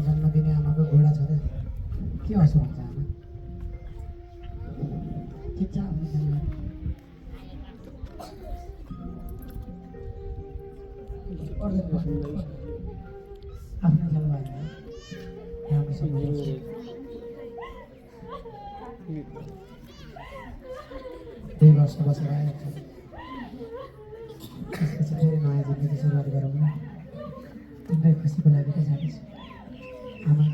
जन्म दिने आमाको घोडा छ र के असो हुन्छ आमा ठिक छ आफ्नो जन्म आफ्नो जन्म राम्रो समय 2 वर्ष बसेर आएको छ त्यसपछि फेरि नयाँ जिन्दगी सुरुवात गरौँ तिमीलाई खुसीको लागि त जानेछु आमा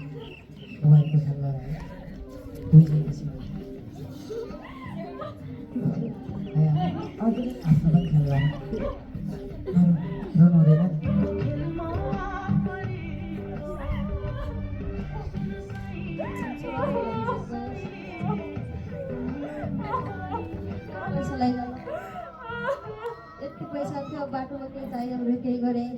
मोबाइलको ख्याल गर दुईजना खुसी आफ्नो पनि ख्याल गर रुनु हुँदैन यति पैसा थियो बाटोमा केही चाहियो भने केही गरेँ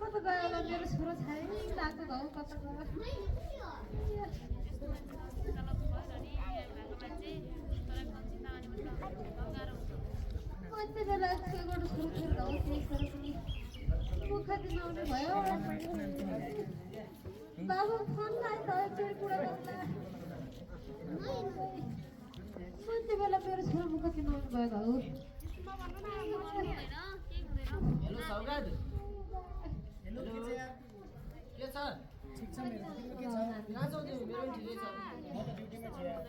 कता गयो होला मेरो छोरो छैन लाग्दो भयो कता गयो कति बेला छोरीबाट छोरो खेल्दा हो त्यही छोरो पनि मुख दिनाउने भयो बाबु फोन लाइ त फेरि कुरा गर्दा कति बेला मेरो छोरो मुख दिनाउने भयो हो हेलो सौगात हेलो के छ ठीक छ मेरो के छ कहाँ छौ तिमी मेरो पनि ठिकै छ म त ड्युटीमा छु यार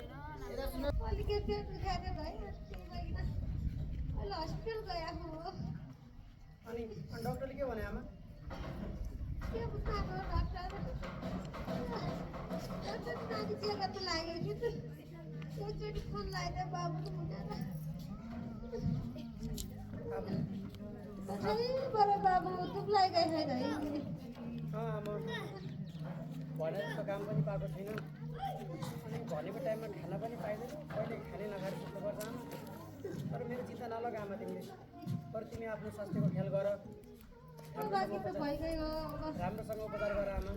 यता सुन अलिकति पेट दुखाएर भयो अहिले हस्पिटल गएको हो अनि डाक्टरले के भने आमा के बताएको डाक्टर नानी जग्गा त लाग्यो कि त एकचोटि फोन लगाइदियो बाबुको मुखेर बडा बाबु दुब्लाई गए छैन है आमा भने जस्तो काम पनि पाएको छैन अनि भनेको टाइममा खाना पनि पाइँदैन कहिले खाने नखाएर सुत्नुपर्छ आमा तर मेरो चिन्ता नलग आमा तिमीले तर तिमी आफ्नो स्वास्थ्यको ख्याल गर बाँकी त भइगयो राम्रोसँग उपचार गर आमा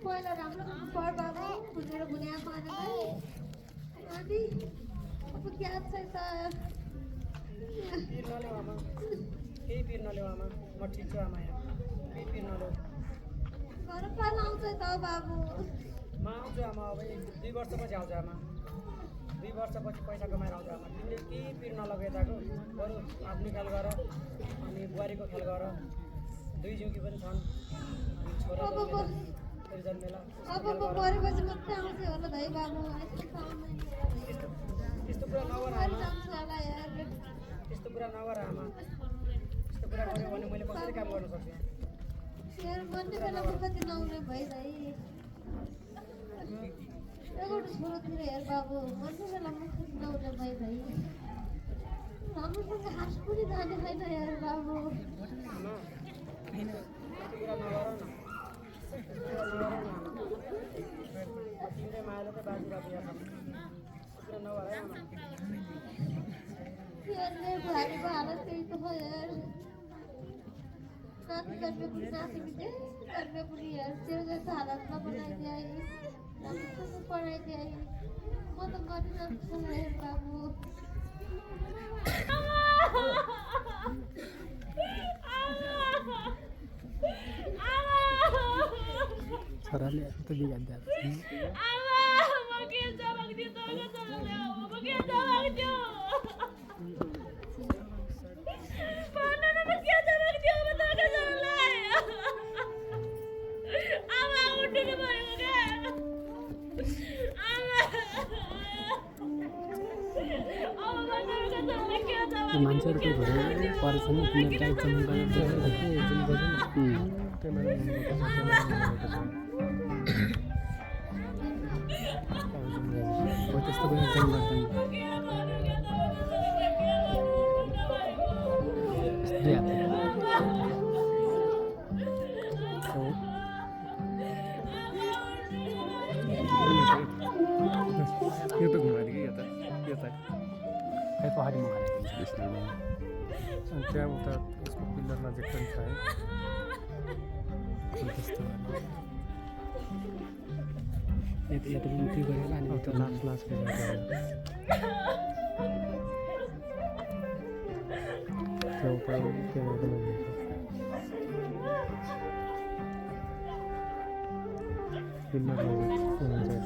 पहिला राम्रो पढ बाबु भनेर भने आएको अनि अब क्या छ त पिर नल्याऊ आमा केही पिर नल्याऊ आमा म ठिक छु आमा यहाँ केही पिर नल्याऊ घर पाल आउँछ त बाबु म आउँछु आमा अब 2 वर्षपछि आउँछु आमा 2 वर्षपछि पैसा कमाएर आउँछु आमा तिमीले केही पिर नलग यताको बरु आफ्नो ख्याल गर अनि बुहारीको ख्याल गर 2 जिउकी पनि छन् अनि छोरा जन्मेला अब परेपछि मात्रै आउँछ होला है बाबु यस्तो कुरा नगर आमा यस्तो कुरा नगर आमा यस्तो कुरा गऱ्यो भने मैले कसरी काम गर्न सक्छु मन्ने बेला कति नआउने भइरहे एउटा छोरोतिर हेर बाबु मन्ने बेला मुख नआउने भइरहे राम्रोसँग हाँस पनि जाने छैन हेर बाबु आमा यस्तो कुरा नगर न तिमीले मायाले त बाजु बाजु यहाँ कुरा नगर है आमा हेर्ने बुहारीको हालत त्यही त हो हेर नाति जन्मे पनि नाति बिते जन्मे पनि हेर त्यो जस्तो हालतमा बनाइदिए राम्रोसँग पढाइदिए म त गरिरहन्छु हेर बाबु छोराले यस्तो बिगार दिएको मान्छेहरूको घर परेछ नि तिनीहरू गाई त्यस्तो पनि एक्जाम गर्दैन यो त घुमाएर कि यो त खै पहाडी मगाएर अनि त्यहाँ उता उसको पिल्लर नजिक पनि छ है त्यस्तो यता पनि त्यो गरेर अनि त्यो लास्ट लास्ट त्यो उता त्यहाँ पिल्लर नजिक हुन्छ